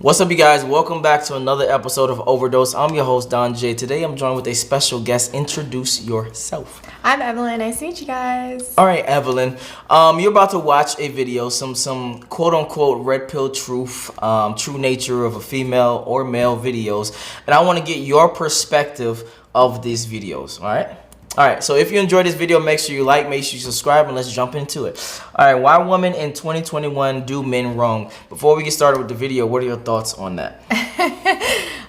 What's up, you guys? Welcome back to another episode of Overdose. I'm your host, Don Jaye. Today, I'm joined with a special guest. Introduce yourself. I'm Evelyn. Nice to meet you guys. All right, Evelyn. You're about to watch a video, some quote-unquote red pill truth, true nature of a female or male videos. And I want to get your perspective of these videos, all right? All right, so if you enjoyed this video, make sure you like, make sure you subscribe, and let's jump into it. All right, why women in 2021 do men wrong? Before we get started with the video, what are your thoughts on that?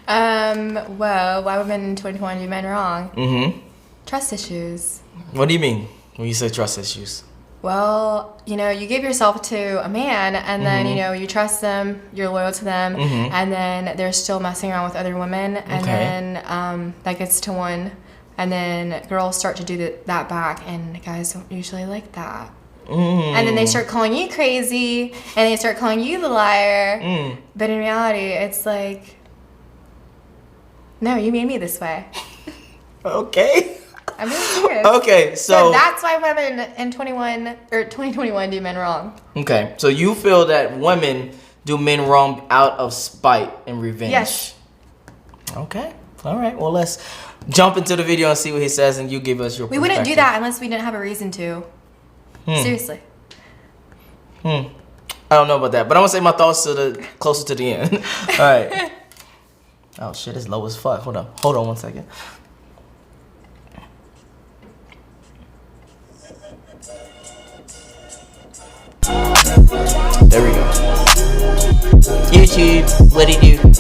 Well, why women in 2021 do men wrong? Mm-hmm. Trust issues. What do you mean when you say trust issues? Well, you give yourself to a man and then, you trust them, you're loyal to them, and then they're still messing around with other women, and then that gets to one. And then girls start to do that back, and guys don't usually like that. And then they start calling you crazy, and they start calling you the liar. But in reality, it's like, no, you made me this way. Okay. I'm really serious. Okay, so that's why women in 2021 do men wrong. Okay, so you feel that women do men wrong out of spite and revenge? Yes. Okay. All right. Well, let's jump into the video and see what he says, and you give us your perspective. We wouldn't do that unless we didn't have a reason to. Seriously. I don't know about that, but I'm gonna say my thoughts closer to the end. All right. Oh shit, it's low as fuck. Hold on 1 second. There we go. YouTube, what do you do?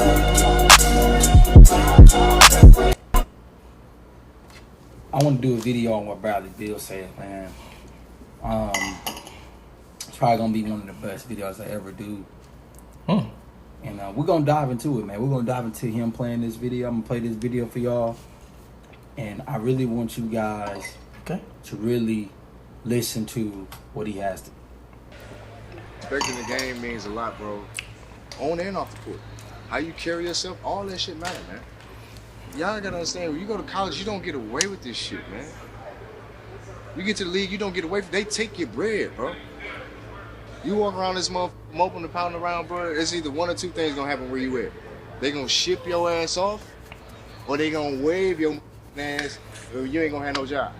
I want to do a video on what Bradley Beal said, man. It's probably gonna be one of the best videos I ever do. And we're gonna dive into it, man. We're gonna dive into him playing this video. I'm gonna play this video for y'all, and I really want you guys to really listen to what he has to. Respecting the game means a lot, bro. On and off the court. How you carry yourself, all that shit matter, man. Y'all gotta understand, when you go to college, you don't get away with this shit, man. You get to the league, you don't get away with it. They take your bread, bro. You walk around this motherfucker, moping and pounding around, bro, it's either one or two things gonna happen where you at. They gonna ship your ass off, or they gonna wave your ass, or you ain't gonna have no job.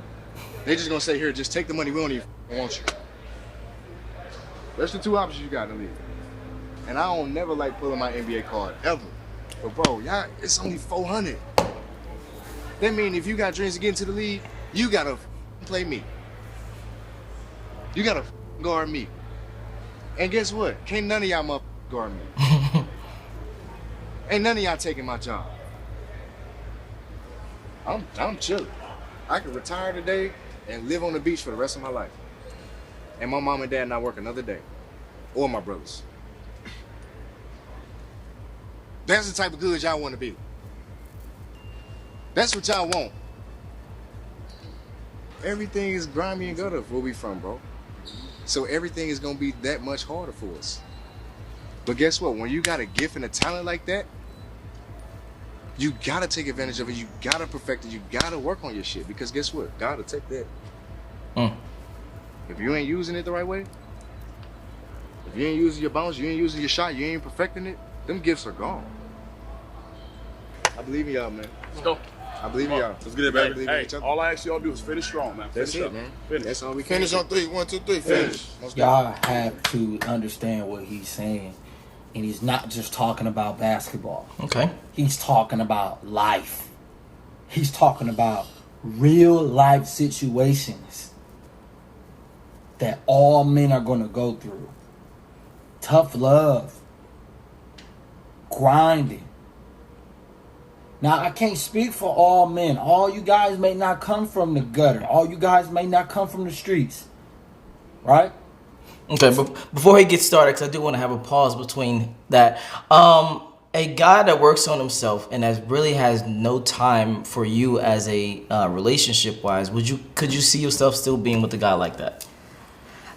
They just gonna say, here, just take the money, we don't even want you. That's the two options you got in the league. And I don't never like pulling my NBA card, ever. But bro, y'all, it's only 400. That means if you got dreams to get into the league, you gotta play me. You gotta guard me. And guess what? Can't none of y'all guard me. Ain't none of y'all taking my job. I'm chilling. I can retire today and live on the beach for the rest of my life. And my mom and dad not work another day. Or my brothers. That's the type of good y'all want to be. That's what y'all want. Everything is grimy and gutter where we from, bro. So everything is going to be that much harder for us. But guess what? When you got a gift and a talent like that, you got to take advantage of it. You got to perfect it. You got to work on your shit. Because guess what? God will take that. If you ain't using it the right way, if you ain't using your bounce, you ain't using your shot, you ain't perfecting it, them gifts are gone. I believe in y'all, man. Let's go. I believe in y'all. Let's get it, baby. Hey, all I ask y'all to do is finish strong, man. That's Finish it, up. man. Finish. That's all we can. Finish on three. 1, 2, 3. Finish. Y'all have to understand what he's saying. And he's not just talking about basketball. Okay. He's talking about life. He's talking about real life situations that all men are going to go through. Tough love. Grinding. Now, I can't speak for all men. All you guys may not come from the gutter. All you guys may not come from the streets. Right? Okay, but before he gets started, because I do want to have a pause between that. A guy that works on himself and that really has no time for you as a relationship-wise, could you see yourself still being with a guy like that?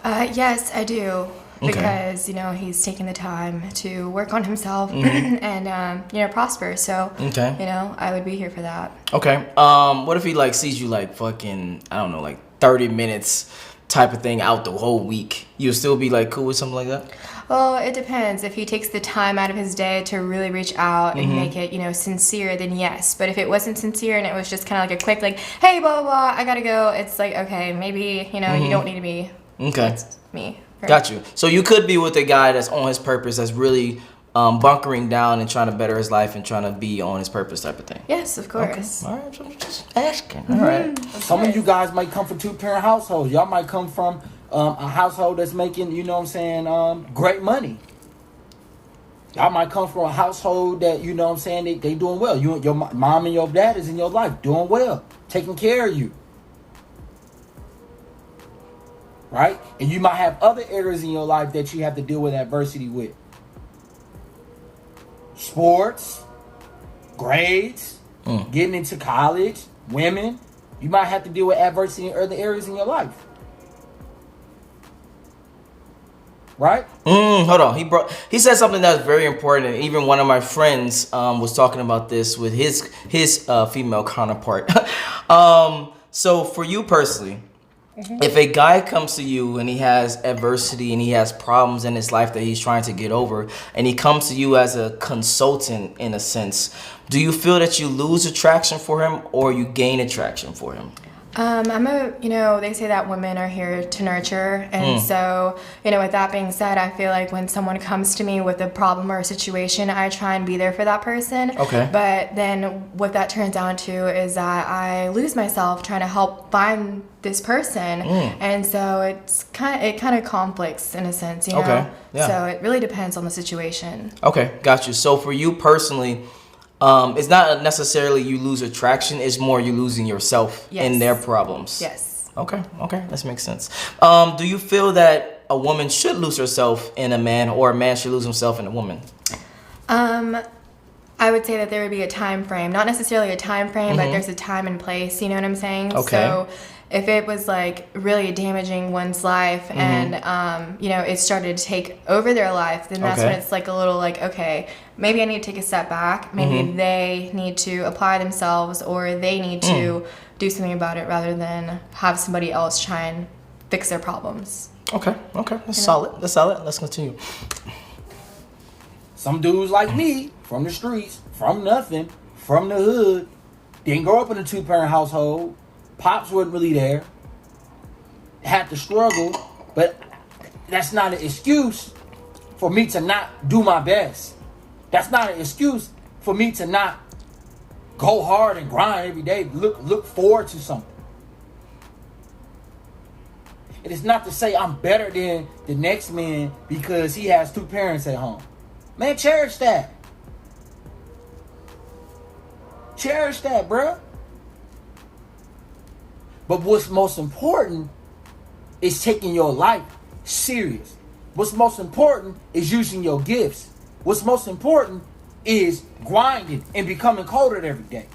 Yes, I do. Okay. Because, he's taking the time to work on himself and, prosper. So, I would be here for that. Okay. What if he, sees you, fucking, I don't know, 30 minutes type of thing out the whole week, you'll still be like cool with something like that? Well, it depends. If he takes the time out of his day to really reach out and make it, sincere, then yes. But if it wasn't sincere and it was just kind of like a quick, like, hey, blah, blah, blah, I gotta go, it's like, okay, maybe, you don't need to be. Okay. That's me. Got you. So you could be with a guy that's on his purpose, that's really bunkering down and trying to better his life and trying to be on his purpose type of thing. Yes, of course. Okay. All right, so I'm just asking. All right. Some of you guys might come from 2-parent households. Y'all might come from a household that's making, great money. Y'all might come from a household that, they doing well. Your mom and your dad is in your life, doing well, taking care of you. Right? And you might have other areas in your life that you have to deal with adversity with. Sports, grades, getting into college, women. You might have to deal with adversity in other areas in your life. Right? Hold on. He said something that's very important, and even one of my friends was talking about this with his female counterpart. So for you personally, if a guy comes to you and he has adversity and he has problems in his life that he's trying to get over, and he comes to you as a consultant in a sense, do you feel that you lose attraction for him or you gain attraction for him? They say that women are here to nurture. And so, with that being said, I feel like when someone comes to me with a problem or a situation, I try and be there for that person. Okay. But then what that turns down to is that I lose myself trying to help find this person. And so it kind of conflicts in a sense, Okay. Yeah. So it really depends on the situation. Okay, got you. So for you personally, it's not necessarily you lose attraction, it's more you losing yourself in their problems. Yes. Okay, that makes sense. Do you feel that a woman should lose herself in a man or a man should lose himself in a woman? I would say that there would be a time frame, not necessarily a time frame, but there's a time and place, you know what I'm saying? Okay. So if it was like really damaging one's life and, it started to take over their life, then that's when it's like a little like, okay, maybe I need to take a step back. Maybe they need to apply themselves or they need to do something about it rather than have somebody else try and fix their problems. Okay. That's solid. Let's continue. Some dudes like me, from the streets, from nothing, from the hood, didn't grow up in a 2-parent household. Pops wasn't really there. Had to struggle, but that's not an excuse for me to not do my best. That's not an excuse for me to not go hard and grind every day. Look forward to something. It is not to say I'm better than the next man because he has 2 parents at home. Man, cherish that. Cherish that, bruh. But what's most important is taking your life serious. What's most important is using your gifts. What's most important is grinding and becoming colder every day.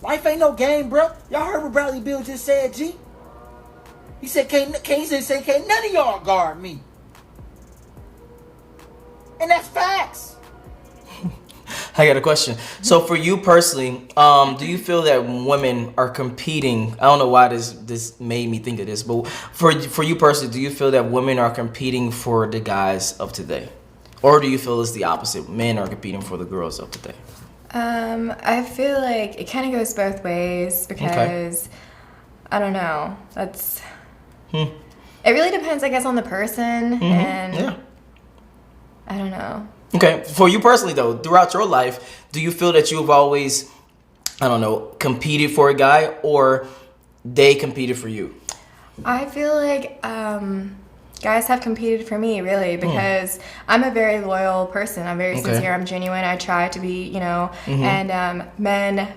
Life ain't no game, bro. Y'all heard what Bradley Bill just said, G? He said, can't none of y'all guard me. And that's facts. I got a question. So for you personally, do you feel that women are competing? I don't know why this made me think of this, but for you personally, do you feel that women are competing for the guys of today? Or do you feel it's the opposite? Men are competing for the girls of today? I feel like it kind of goes both ways because, I don't know, that's... It really depends, I guess, on the person, and I don't know. Okay, for you personally though, throughout your life, do you feel that you've always, I don't know, competed for a guy or they competed for you? I feel like guys have competed for me, really, because I'm a very loyal person. I'm very sincere, I'm genuine, I try to be, and men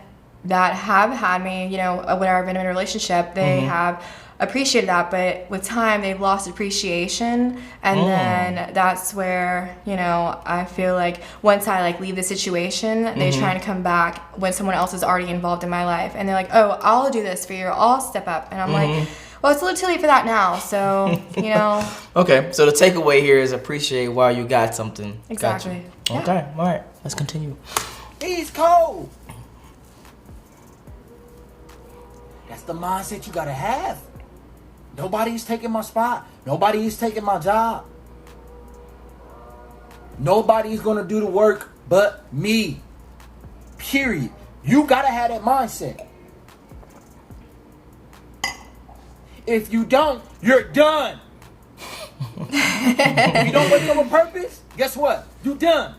that have had me, when I've been in a relationship, they have appreciated that, but with time they've lost appreciation, and then that's where I feel like once I leave the situation, they try to come back when someone else is already involved in my life, and they're like, oh, I'll do this for you, I'll step up, and I'm like, well, it's a little too late for that now, so Okay, so the takeaway here is appreciate while you got something. Exactly. Gotcha. Okay, all right, let's continue. He's cold. That's the mindset you gotta have. Nobody's taking my spot. Nobody's taking my job. Nobody's gonna do the work but me. Period. You gotta have that mindset. If you don't, you're done. If you don't wake up on purpose, guess what? You done.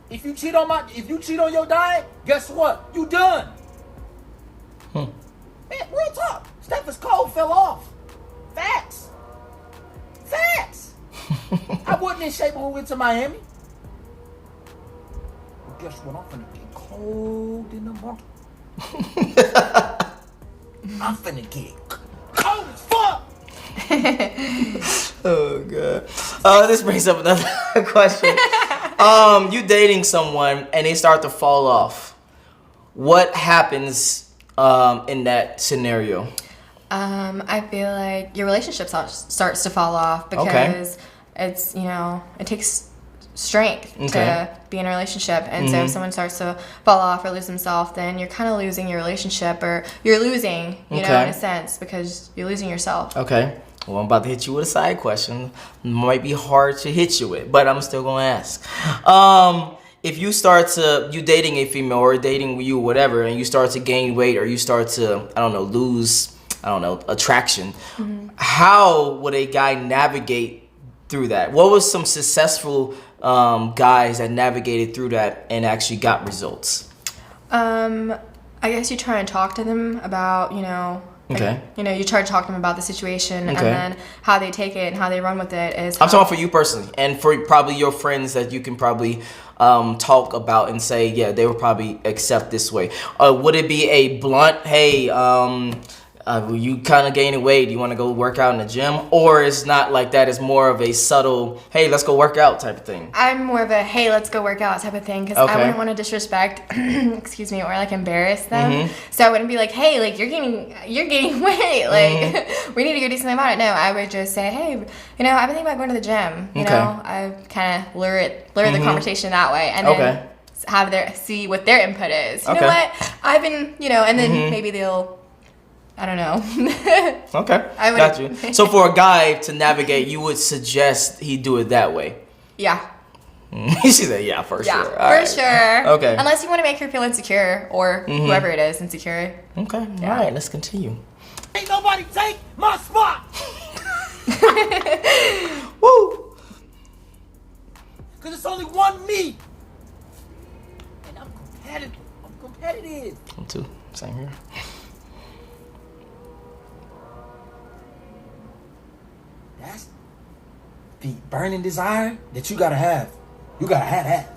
If you cheat on your diet, guess what? You done. Man, real talk. Stephen's cold fell off. Facts. I wasn't in shape when we went to Miami. But guess what? I'm finna get cold in the morning. I'm finna get cold as fuck. Oh god. This brings up another question. You dating someone and they start to fall off. What happens in that scenario? I feel like your relationship starts to fall off because it's, it takes strength to be in a relationship. And so if someone starts to fall off or lose themselves, then you're kind of losing your relationship, or you're losing, in a sense, because you're losing yourself. Okay. Well, I'm about to hit you with a side question. Might be hard to hit you with, but I'm still going to ask. If you dating a female or dating you, whatever, and you start to gain weight or you start to, lose, attraction, how would a guy navigate through that? What was some successful guys that navigated through that and actually got results? I guess you try and talk to them about, you try to talk to them about the situation, and then how they take it and how they run with it is. I'm talking for you personally, and for probably your friends that you can probably talk about and say, yeah, they would probably accept this way. Would it be a blunt, hey, you kind of gaining weight, do you want to go work out in the gym? Or it's not like that, it's more of a subtle, hey, let's go work out type of thing? I'm more of a, hey, let's go work out type of thing, because I wouldn't want to disrespect, excuse me, or like embarrass them. So I wouldn't be like, hey, like you're gaining weight, like we need to go do something about it. No, I would just say, hey, I've been thinking about going to the gym. I kind of lure the conversation that way, and then see what their input is. You know what? I've been, and then maybe they'll. I don't know. Okay, got you. So for a guy to navigate, you would suggest he do it that way? Yeah. She said, yeah, for sure. For sure. Okay. Unless you want to make her feel insecure, or whoever it is insecure. Okay, all right, let's continue. Ain't nobody take my spot. Woo! Because it's only one me. And I'm competitive. I'm too. Same here. That's the burning desire that you gotta have. You gotta have that.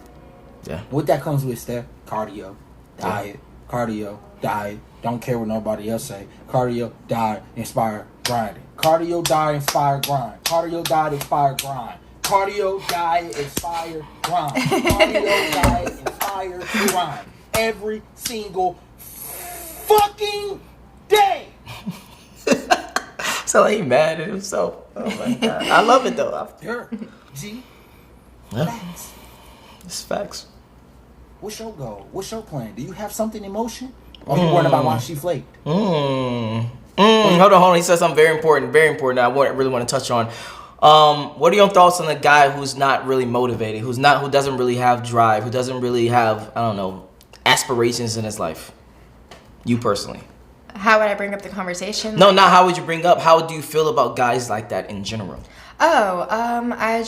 Yeah. What that comes with, Steph? Cardio, diet, cardio, diet. Don't care what nobody else say. Cardio, diet, inspire, grinding. Cardio, diet, inspire, grind. Cardio, diet, inspire, grind. Cardio, diet, inspire, grind. Cardio, diet, inspire, grind. Every single fucking day. So he mad at himself. Oh my god. I love it though. Sure. G. Yeah. Facts. It's facts. What's your goal? What's your plan? Do you have something in motion? Or you worried about why she flaked? Hold on. He said something very important I really want to touch on. What are your thoughts on a guy who's not really motivated, who doesn't really have drive, who doesn't really have, aspirations in his life? You personally. How would I bring up the conversation? No, not how would you bring up. How do you feel about guys like that in general? I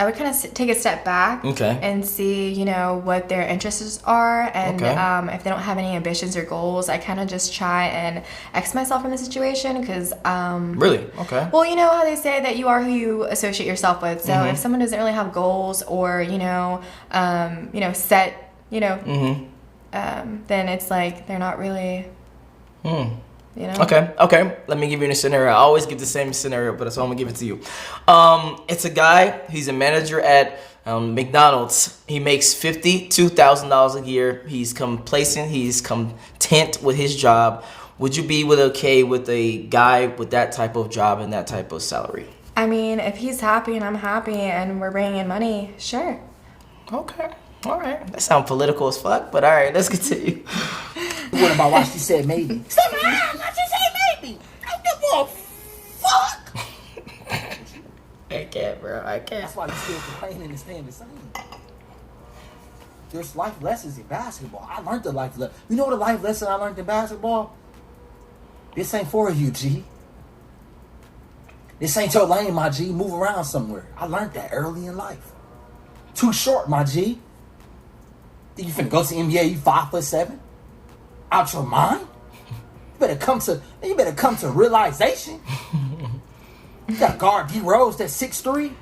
would kind of take a step back and see, what their interests are. And if they don't have any ambitions or goals, I kind of just try and X myself from the situation because... Really? Okay. Well, you know how they say that you are who you associate yourself with. So if someone doesn't really have goals or, set, then it's like they're not really... Okay. Let me give you a scenario. I always give the same scenario, but so I'm gonna give it to you. It's a guy. He's a manager at McDonald's. He makes $52,000 a year. He's complacent. He's content with his job. Would you be okay with a guy with that type of job and that type of salary? I mean, if he's happy and I'm happy and we're bringing in money, sure. Okay. All right. That sounds political as fuck, but all right. Let's continue. What about why she said maybe? Why she say maybe? I don't give a fuck. bro. I can't. That's why you still complaining and staying the same. There's life lessons in basketball. I learned the life lesson. You know the life lesson I learned in basketball? This ain't for you, G. This ain't your lane, my G. Move around somewhere. I learned that early in life. Too short, my G. Think you finna go to the NBA, you 5'7"? Out your mind? You better come to realization. You got to guard D Rose that's 6'3".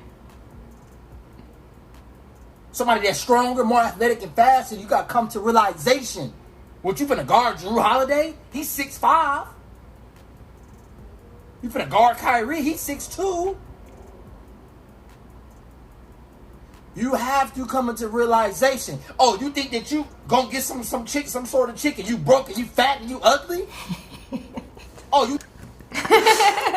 Somebody that's stronger, more athletic and faster, you got to come to realization. What, you finna guard Drew Holiday? He's 6'5". You finna guard Kyrie? He's 6'2". You have to come into realization. Oh, you think that you gonna get some sort of chick, and you broke and you fat and you ugly? Oh, you.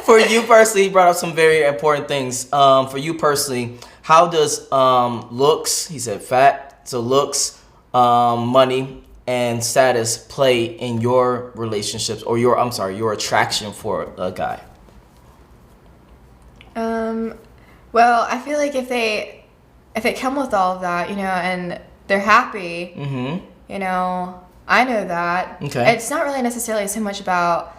For you personally, he brought up some very important things. For you personally, how does looks, he said fat, so looks, money, and status play in your relationships or your attraction for a guy? Well, I feel like if they come with all of that, and they're happy, I know that. Okay. It's not really necessarily so much about.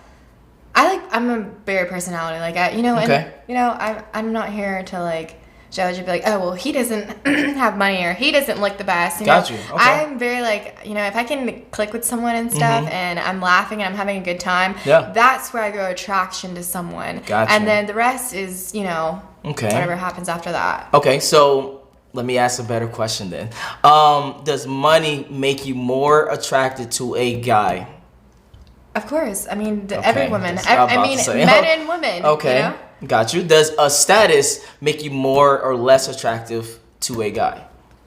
I'm a very personality, I'm not here to judge and be like, oh well, he doesn't have money or he doesn't look the best. Got you. Okay. I'm very if I can click with someone and stuff, and I'm laughing and I'm having a good time, that's where I go attraction to someone. Gotcha. And then the rest is whatever happens after that. Okay, so let me ask a better question then. Does money make you more attracted to a guy? Of course. I mean, Okay. every woman. That's what I'm about to say. Men and women. Okay, got you. Does a status make you more or less attractive to a guy?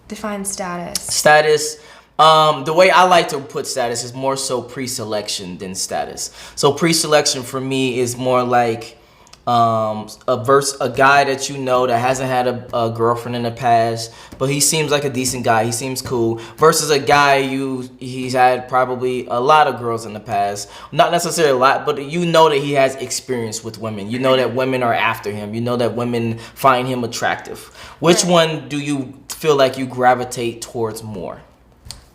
Define status. Status. The way I like to put status is more so pre-selection than status. So pre-selection for me is more like a guy that that hasn't had a girlfriend in the past, but he seems like a decent guy. He seems cool. Versus a guy he's had probably a lot of girls in the past. Not necessarily a lot, but that he has experience with women. You know that women are after him. You know that women find him attractive. Which one do you feel like you gravitate towards more?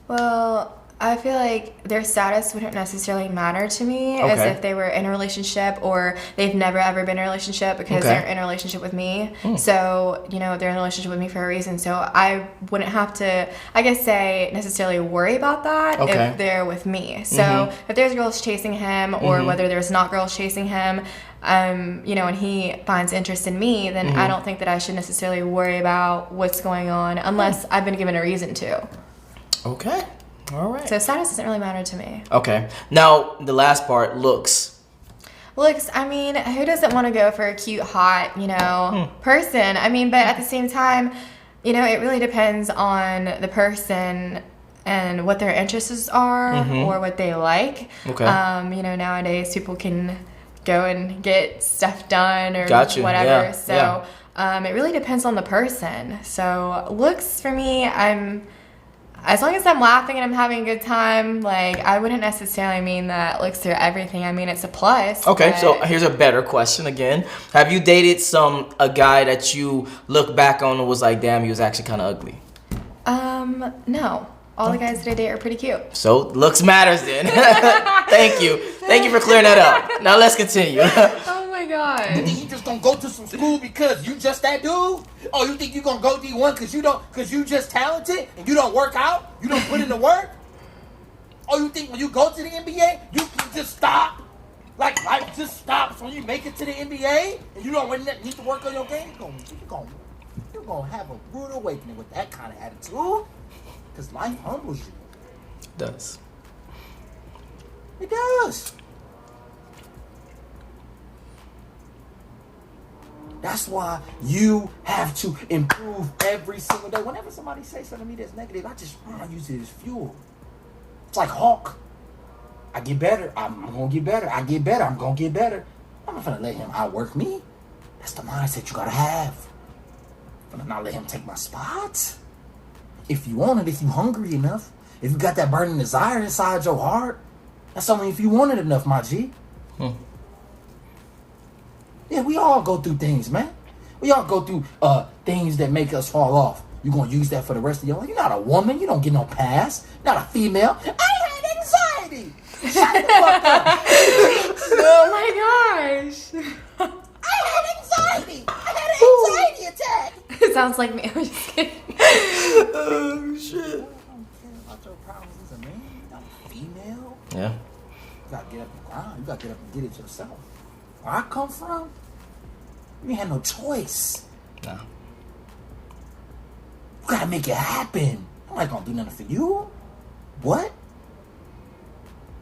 Well, I feel like their status wouldn't necessarily matter to me as if they were in a relationship or they've never ever been in a relationship because they're in a relationship with me. So, they're in a relationship with me for a reason. So I wouldn't have to, say, necessarily worry about that if they're with me. So if there's girls chasing him or whether there's not girls chasing him, and he finds interest in me, then I don't think that I should necessarily worry about what's going on unless I've been given a reason to. Okay. All right. So status doesn't really matter to me. Okay. Now, the last part, looks. Looks, who doesn't want to go for a cute, hot, person? But at the same time, it really depends on the person and what their interests are or what they like. Okay. Nowadays people can go and get stuff done or whatever. Yeah. So it really depends on the person. So looks for me, as long as I'm laughing and I'm having a good time, I wouldn't necessarily mean that looks are everything. It's a plus. Okay, so here's a better question again. Have you dated a guy that you look back on and was like, damn, he was actually kind of ugly? No. All the guys that I date are pretty cute. So looks matters then. Thank you. Thank you for clearing that up. Now let's continue. Oh my god. You think you just gonna go to some school because you just that dude? Oh, you think you gonna go D1 because you just talented and you don't work out? You don't put in the work? Oh, you think when you go to the NBA, you can just stop? Life just stops when you make it to the NBA and you don't need to work on your game? You're gonna have a rude awakening with that kind of attitude. Because life humbles you. It does. It does. That's why you have to improve every single day. Whenever somebody says something to me that's negative, I just use it as fuel. It's like Hawk. I get better. I'm going to get better. I get better. I'm going to get better. I'm not going to let him outwork me. That's the mindset you got to have. I'm going to not let him take my spot. If you want it, if you hungry enough, if you got that burning desire inside your heart, that's only if you want it enough, my G. Yeah, we all go through things, man. We all go through things that make us fall off. You gonna use that for the rest of your life? You're not a woman. You don't get no pass. Not a female. I had anxiety. Shut the fuck up. Oh my gosh. I had anxiety. I had an anxiety attack. It sounds like me. I'm just kidding. Oh shit. I don't care about your problems as a man. You're not a female. Yeah. You gotta get up and grind. You gotta get up and get it yourself. Where I come from, you ain't had no choice. No. You gotta make it happen. I'm not gonna do nothing for you. What?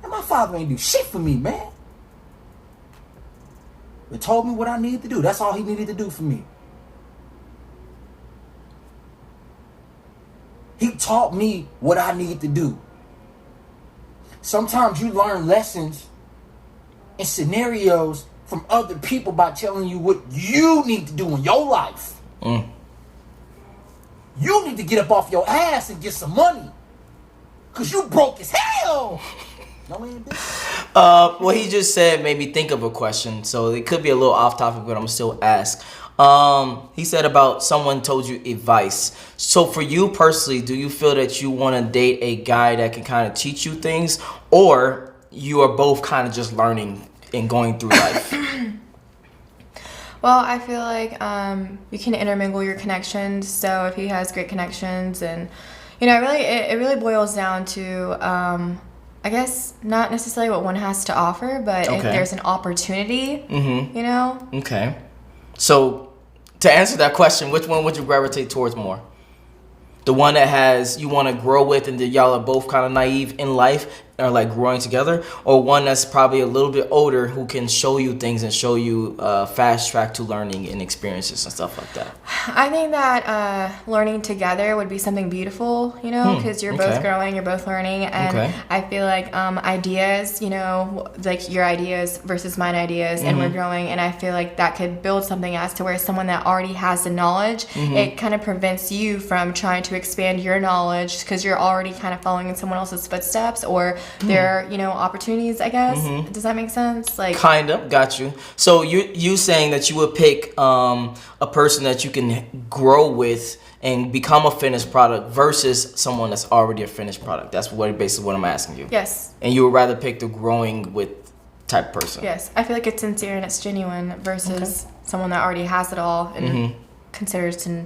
And my father ain't do shit for me, man. He told me what I needed to do. That's all he needed to do for me. He taught me what I needed to do. Sometimes you learn lessons and scenarios from other people by telling you what you need to do in your life. You need to get up off your ass and get some money. Cause you broke as hell. No, we ain't What he just said made me think of a question. So it could be a little off topic, but I'm gonna still ask. He said about someone told you advice. So for you personally, do you feel that you want to date a guy that can kind of teach you things, or you are both kind of just learning and going through life? Well, I feel like you can intermingle your connections. So if he has great connections, and it really boils down to I guess not necessarily what one has to offer, but if there's an opportunity, Okay. So to answer that question, which one would you gravitate towards more? The one that you want to grow with, and that y'all are both kind of naive in life, or like growing together, or one that's probably a little bit older who can show you things and show you fast track to learning and experiences and stuff like that? I think that learning together would be something beautiful, because you're both growing, you're both learning, and I feel like ideas, like your ideas versus mine ideas, and we're growing, and I feel like that could build something as to where someone that already has the knowledge, it kind of prevents you from trying to expand your knowledge because you're already kind of following in someone else's footsteps, or their opportunities, I guess. Does that make sense? Like, kind of, got you. So you saying that you would pick a person that you can grow with and become a finished product versus someone that's already a finished product. That's basically what I'm asking you. Yes. And you would rather pick the growing with type person. Yes, I feel like it's sincere and it's genuine versus someone that already has it all and considers to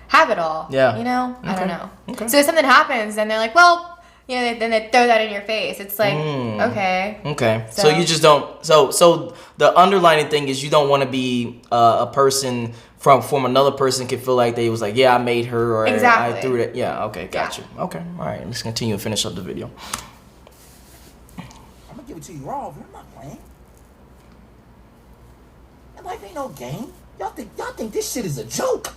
have it all. Yeah. I don't know. Okay. So if something happens and they're like, well, then they throw that in your face. It's like, okay. Okay. So you just don't. So the underlining thing is you don't want to be a person from another person can feel like they was like, yeah, I made her, or exactly. I threw it. Yeah. Okay. Got you. Okay. All right. Let's continue and finish up the video. I'm gonna give it to you raw, but I'm not playing. And life ain't no game. Y'all think this shit is a joke?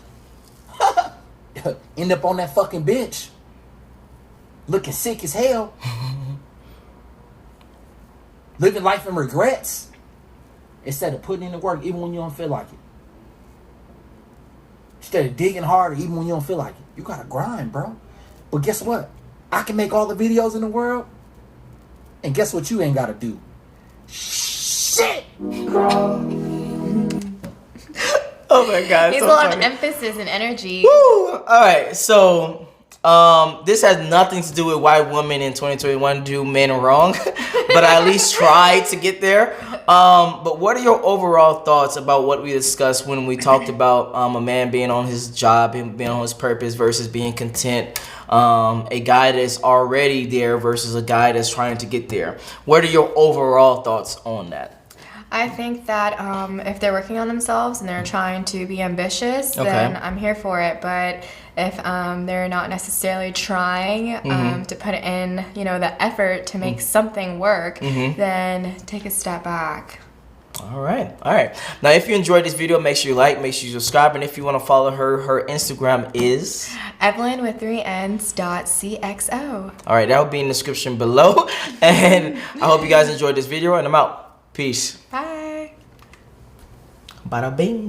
End up on that fucking bench, looking sick as hell, living life in regrets instead of putting in the work even when you don't feel like it. Instead of digging harder even when you don't feel like it. You gotta grind, bro. But guess what? I can make all the videos in the world, and guess what you ain't gotta do? Shit! Oh my God. He's so a lot funny. of emphasis and energy. Woo! All right. So this has nothing to do with why women in 2021 do men wrong, but I at least try to get there. But what are your overall thoughts about what we discussed when we talked about a man being on his job and being on his purpose versus being content? A guy that's already there versus a guy that's trying to get there. What are your overall thoughts on that? I think that if they're working on themselves and they're trying to be ambitious, then I'm here for it. But if they're not necessarily trying to put in, the effort to make something work, then take a step back. All right. Now, if you enjoyed this video, make sure you like, make sure you subscribe, and if you want to follow her Instagram is Evelyn with 3 N's.cxo. All right, that will be in the description below. And I hope you guys enjoyed this video, and I'm out. Peace. Bye. Bada bing.